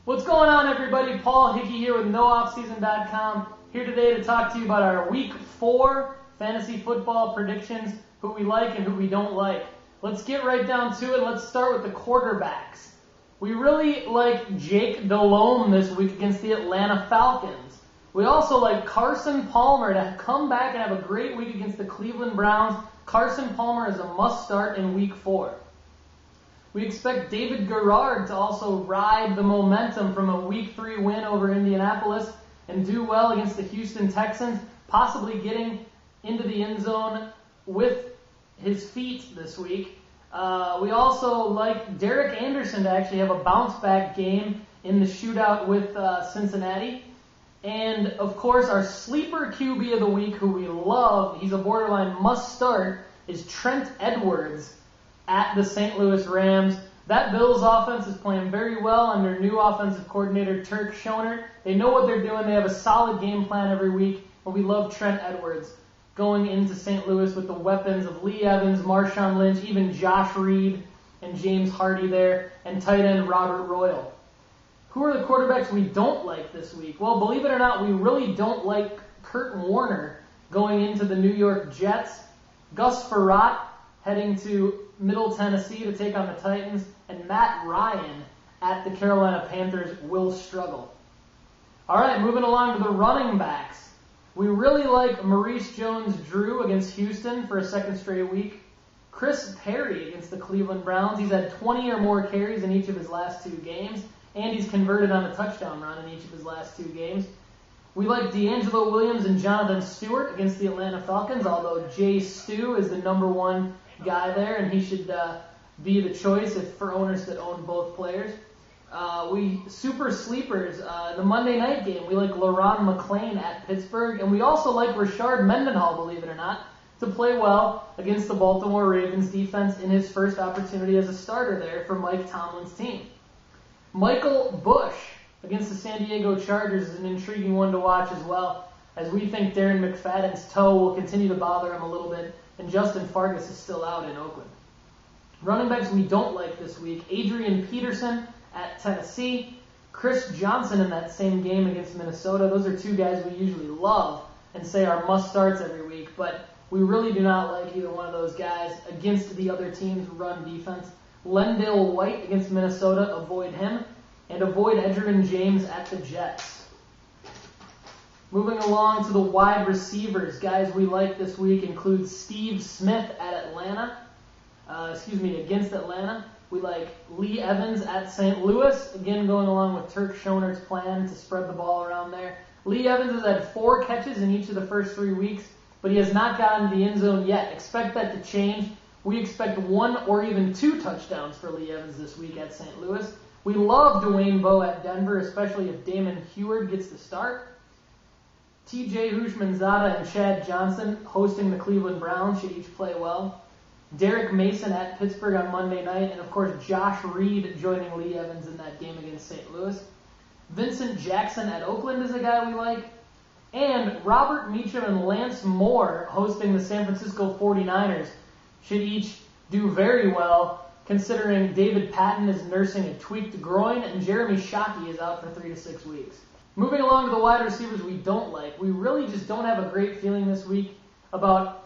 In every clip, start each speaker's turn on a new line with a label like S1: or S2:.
S1: What's going on, everybody? Paul Hickey here with NoOffSeason.com, here today to talk to you about our Week 4 fantasy football predictions, who we like and who we don't like. Let's get right down to it. Let's start with the quarterbacks. We really like Jake Delhomme this week against the Atlanta Falcons. We also like Carson Palmer to come back and have a great week against the Cleveland Browns. Carson Palmer is a must-start in Week 4. We expect David Garrard to also ride the momentum from a Week 3 win over Indianapolis and do well against the Houston Texans, possibly getting into the end zone with his feet this week. We also like Derek Anderson to actually have a bounce-back game in the shootout with Cincinnati. And, of course, our sleeper QB of the week, who we love, he's a borderline must-start, is Trent Edwards at the St. Louis Rams. That Bills offense is playing very well under new offensive coordinator Turk Schoner. They know what they're doing. They have a solid game plan every week. And we love Trent Edwards going into St. Louis with the weapons of Lee Evans, Marshawn Lynch, even Josh Reed and James Hardy there, and tight end Robert Royal. Who are the quarterbacks we don't like this week? Well, believe it or not, we really don't like Kurt Warner going into the New York Jets. Gus Frerotte heading to Middle Tennessee to take on the Titans, and Matt Ryan at the Carolina Panthers will struggle. All right, moving along to the running backs. We really like Maurice Jones-Drew against Houston for a second straight week. Chris Perry against the Cleveland Browns. He's had 20 or more carries in each of his last 2 games, and he's converted on a touchdown run in each of his last 2 games. We like D'Angelo Williams and Jonathan Stewart against the Atlanta Falcons, although Jay Stu is the number 1 guy there, and he should be the choice for owners that own both players. We super sleepers, the Monday night game, we like LaRon McClain at Pittsburgh, and we also like Rashard Mendenhall, believe it or not, to play well against the Baltimore Ravens defense in his first opportunity as a starter there for Mike Tomlin's team. Michael Bush against the San Diego Chargers is an intriguing one to watch as well, as we think Darren McFadden's toe will continue to bother him a little bit, and Justin Fargas is still out in Oakland. Running backs we don't like this week: Adrian Peterson at Tennessee, Chris Johnson in that same game against Minnesota. Those are 2 guys we usually love and say are must-starts every week, but we really do not like either one of those guys against the other team's run defense. Lendale White against Minnesota, avoid him, and avoid Edgerrin James at the Jets. Moving along to the wide receivers, guys we like this week include Steve Smith at against Atlanta. We like Lee Evans at St. Louis, again going along with Turk Schoner's plan to spread the ball around there. Lee Evans has had 4 catches in each of the first 3 weeks, but he has not gotten to the end zone yet. Expect that to change. We expect 1 or even 2 touchdowns for Lee Evans this week at St. Louis. We love Dwayne Bowe at Denver, especially if Damon Heward gets the start. TJ Houshmandzadeh and Chad Johnson hosting the Cleveland Browns should each play well. Derek Mason at Pittsburgh on Monday night, and of course Josh Reed joining Lee Evans in that game against St. Louis. Vincent Jackson at Oakland is a guy we like. And Robert Meacham and Lance Moore hosting the San Francisco 49ers should each do very well, considering David Patton is nursing a tweaked groin and Jeremy Shockey is out for 3 to 6 weeks. Moving along to the wide receivers we don't like. We really just don't have a great feeling this week about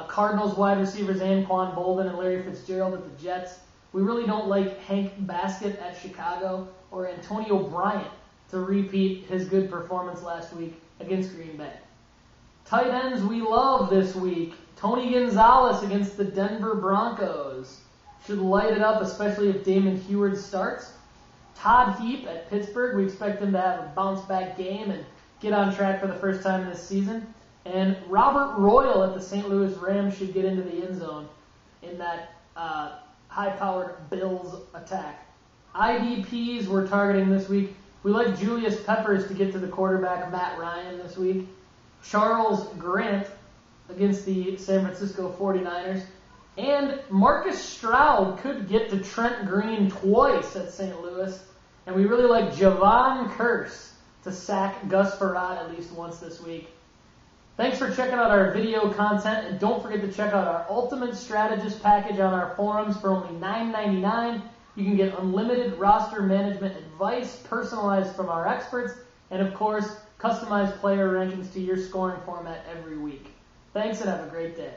S1: Cardinals wide receivers Anquan Bolden and Larry Fitzgerald at the Jets. We really don't like Hank Baskett at Chicago or Antonio Bryant to repeat his good performance last week against Green Bay. Tight ends we love this week. Tony Gonzalez against the Denver Broncos should light it up, especially if Damon Heward starts. Todd Heap at Pittsburgh, we expect him to have a bounce-back game and get on track for the first time this season. And Robert Royal at the St. Louis Rams should get into the end zone in that high-powered Bills attack. IDPs we're targeting this week. We like Julius Peppers to get to the quarterback Matt Ryan this week. Charles Grant against the San Francisco 49ers. And Marcus Stroud could get to Trent Green twice at St. Louis. And we really like Javon Curse to sack Gus Frerotte at least once this week. Thanks for checking out our video content, and don't forget to check out our Ultimate Strategist package on our forums for only $9.99. You can get unlimited roster management advice personalized from our experts, and of course, customized player rankings to your scoring format every week. Thanks and have a great day.